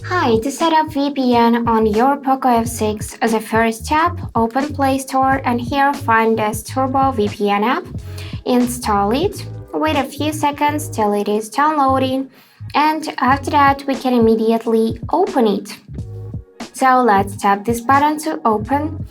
Hi, to set up VPN on your POCO F6, as a first step, open Play Store and here find this Turbo VPN app. Install it, wait a few seconds till it is downloading, and after that we can immediately open it. So let's tap this button to open.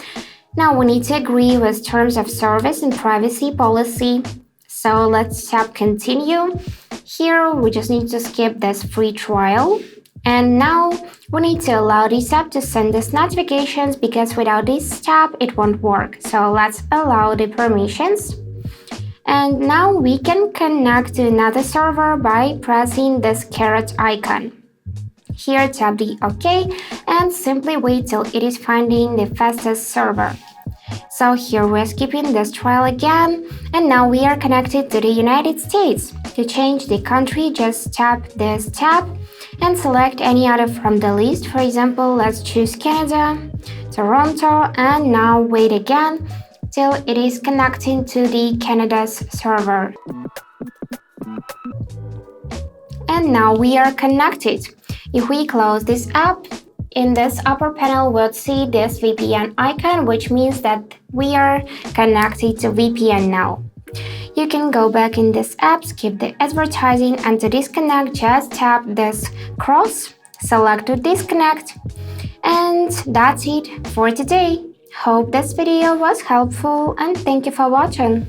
Now we need to agree with terms of service and privacy policy. So let's tap continue. Here we just need to skip this free trial. And now we need to allow this app to send us notifications because without this tab it won't work. So let's allow the permissions. And now we can connect to another server by pressing this caret icon. Here tap the OK and simply wait till it is finding the fastest server. So here we're skipping this trial again, and now we are connected to the United States. To change the country, just tap this tab and select any other from the list. For example, let's choose Canada, Toronto, and now wait again till it is connecting to the Canada's server. And now we are connected. If we close this app, in this upper panel we'll see this VPN icon, which means that we are connected to VPN now. You can go back in this app, skip the advertising, and to disconnect just tap this cross, select to disconnect, and that's it for today. Hope this video was helpful and thank you for watching.